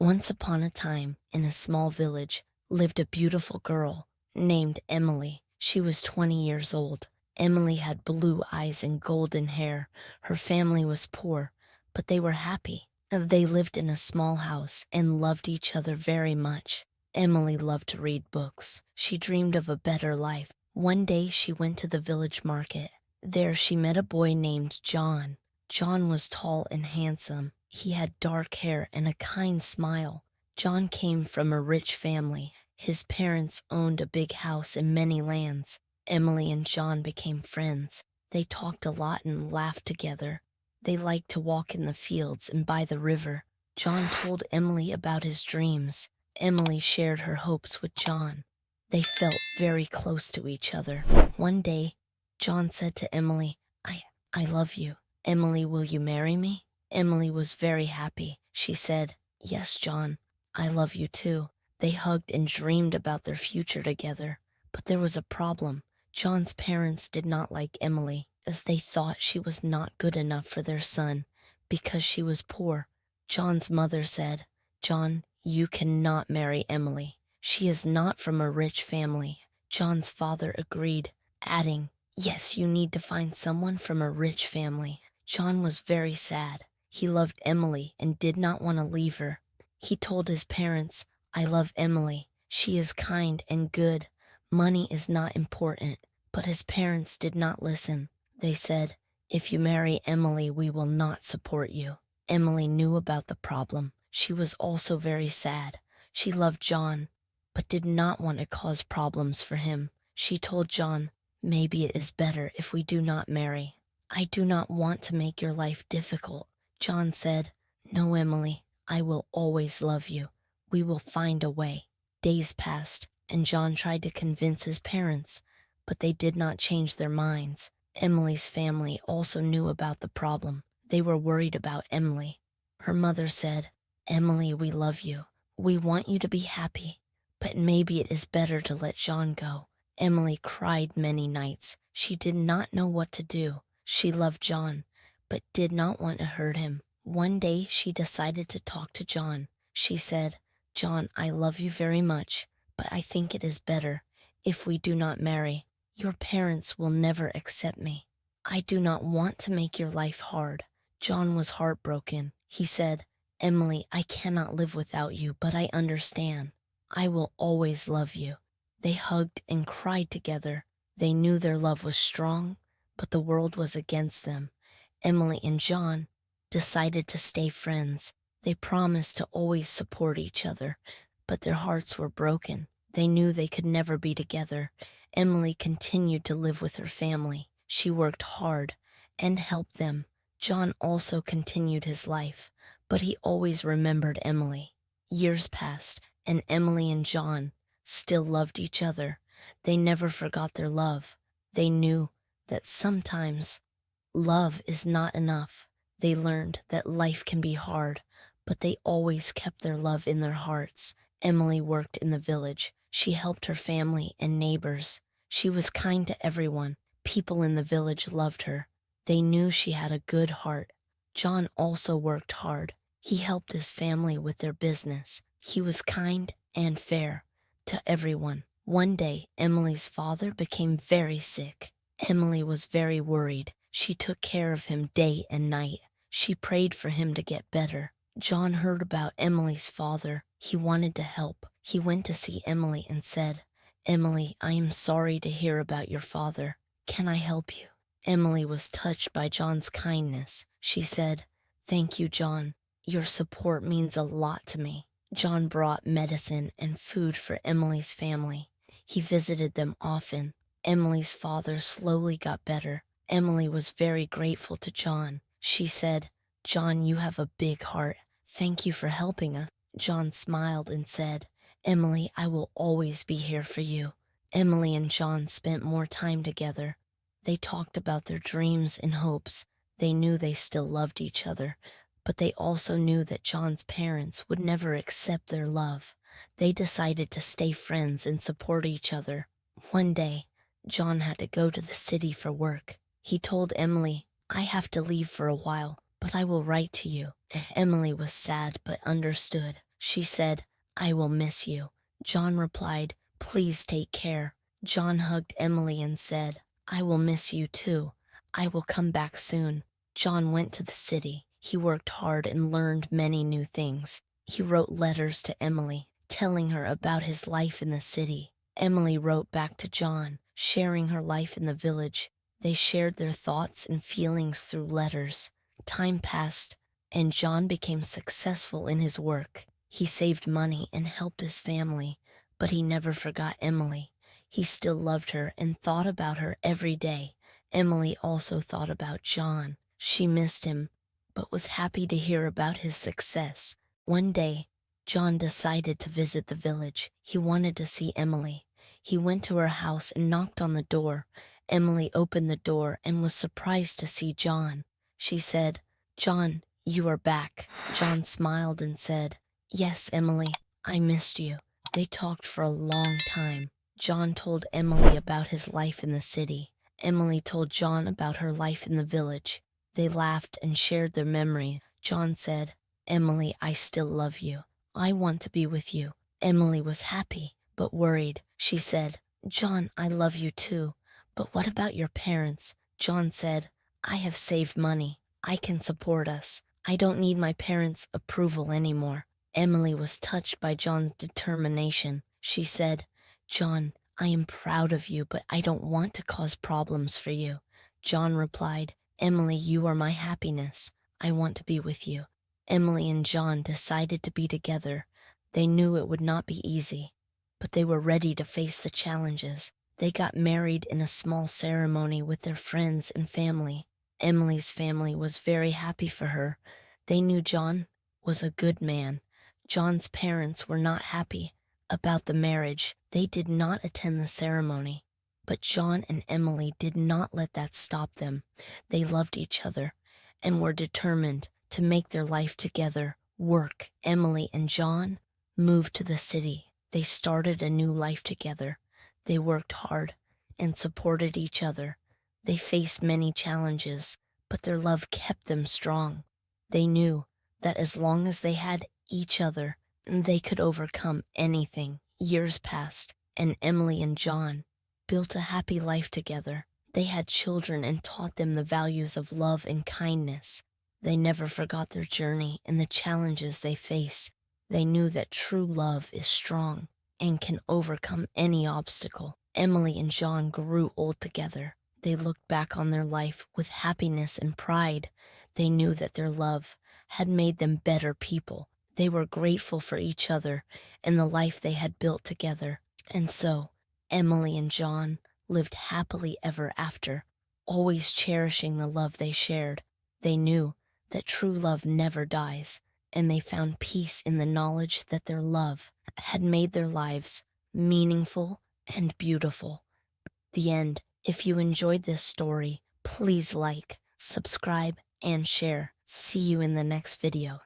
Once upon a time, in a small village, lived a beautiful girl named Emily. She was 20 years old. Emily had blue eyes and golden hair. Her family was poor, but they were happy. They lived in a small house and loved each other very much. Emily loved to read books. She dreamed of a better life. One day she went to the village market. There she met a boy named John. John was tall and handsome. He had dark hair and a kind smile. John came from a rich family. His parents owned a big house and many lands. Emily and John became friends. They talked a lot and laughed together. They liked to walk in the fields and by the river. John told Emily about his dreams. Emily shared her hopes with John. They felt very close to each other. One day, John said to Emily, I love you. Emily, will you marry me? Emily was very happy. She said, Yes, John, I love you too. They hugged and dreamed about their future together. But there was a problem. John's parents did not like Emily, as they thought she was not good enough for their son because she was poor. John's mother said, John, you cannot marry Emily. She is not from a rich family. John's father agreed, adding, Yes, you need to find someone from a rich family. John was very sad. He loved Emily and did not want to leave her. He told his parents, I love Emily. She is kind and good. Money is not important. But his parents did not listen. They said, If you marry Emily, we will not support you. Emily knew about the problem. She was also very sad. She loved John, but did not want to cause problems for him. She told John, Maybe it is better if we do not marry. I do not want to make your life difficult. John said, No, Emily, I will always love you. We will find a way. Days passed, and John tried to convince his parents, but they did not change their minds. Emily's family also knew about the problem. They were worried about Emily. Her mother said, Emily, we love you. We want you to be happy, but maybe it is better to let John go. Emily cried many nights. She did not know what to do. She loved John, but did not want to hurt him. One day she decided to talk to John. She said, John, I love you very much, but I think it is better if we do not marry. Your parents will never accept me. I do not want to make your life hard. John was heartbroken. He said, Emily, I cannot live without you, but I understand. I will always love you. They hugged and cried together. They knew their love was strong, but the world was against them. Emily and John decided to stay friends. They promised to always support each other, but their hearts were broken. They knew they could never be together. Emily continued to live with her family. She worked hard and helped them. John also continued his life, but he always remembered Emily. Years passed, and Emily and John still loved each other. They never forgot their love. They knew that sometimes love is not enough. They learned that life can be hard, but they always kept their love in their hearts. Emily worked in the village. She helped her family and neighbors. She was kind to everyone. People in the village loved her. They knew she had a good heart. John also worked hard. He helped his family with their business. He was kind and fair to everyone. One day, Emily's father became very sick. Emily was very worried. She took care of him day and night. She prayed for him to get better. John heard about Emily's father. He wanted to help. He went to see Emily and said, Emily, I am sorry to hear about your father. Can I help you? Emily was touched by John's kindness. She said, Thank you, John. Your support means a lot to me. John brought medicine and food for Emily's family. He visited them often. Emily's father slowly got better. Emily was very grateful to John. She said, John, you have a big heart. Thank you for helping us. John smiled and said, Emily, I will always be here for you. Emily and John spent more time together. They talked about their dreams and hopes. They knew they still loved each other, but they also knew that John's parents would never accept their love. They decided to stay friends and support each other. One day, John had to go to the city for work. He told Emily, I have to leave for a while, but I will write to you. Emily was sad but understood. She said, "I will miss you." John replied, "Please take care." John hugged Emily and said, "I will miss you too. I will come back soon." John went to the city. He worked hard and learned many new things. He wrote letters to Emily, telling her about his life in the city. Emily wrote back to John, sharing her life in the village. They shared their thoughts and feelings through letters. Time passed, and John became successful in his work. He saved money and helped his family, but he never forgot Emily. He still loved her and thought about her every day. Emily also thought about John. She missed him, but was happy to hear about his success. One day, John decided to visit the village. He wanted to see Emily. He went to her house and knocked on the door. Emily opened the door and was surprised to see John. She said, "John, you are back." John smiled and said, "Yes, Emily, I missed you." They talked for a long time. John told Emily about his life in the city. Emily told John about her life in the village. They laughed and shared their memory. John said, "Emily, I still love you. I want to be with you." Emily was happy, but worried. She said, "John, I love you too. But what about your parents?" John said, "I have saved money. I can support us. I don't need my parents' approval anymore." Emily was touched by John's determination. She said, "John, I am proud of you, but I don't want to cause problems for you." John replied, "Emily, you are my happiness. I want to be with you." Emily and John decided to be together. They knew it would not be easy, but they were ready to face the challenges. They got married in a small ceremony with their friends and family. Emily's family was very happy for her. They knew John was a good man. John's parents were not happy about the marriage. They did not attend the ceremony. But John and Emily did not let that stop them. They loved each other and were determined to make their life together work. Emily and John moved to the city. They started a new life together. They worked hard and supported each other. They faced many challenges, but their love kept them strong. They knew that as long as they had each other, they could overcome anything. Years passed, and Emily and John built a happy life together. They had children and taught them the values of love and kindness. They never forgot their journey and the challenges they faced. They knew that true love is strong and can overcome any obstacle. Emily and John grew old together. They looked back on their life with happiness and pride. They knew that their love had made them better people. They were grateful for each other and the life they had built together. And so, Emily and John lived happily ever after, always cherishing the love they shared. They knew that true love never dies, and they found peace in the knowledge that their love had made their lives meaningful and beautiful. The end. If you enjoyed this story, please like, subscribe, and share. See you in the next video.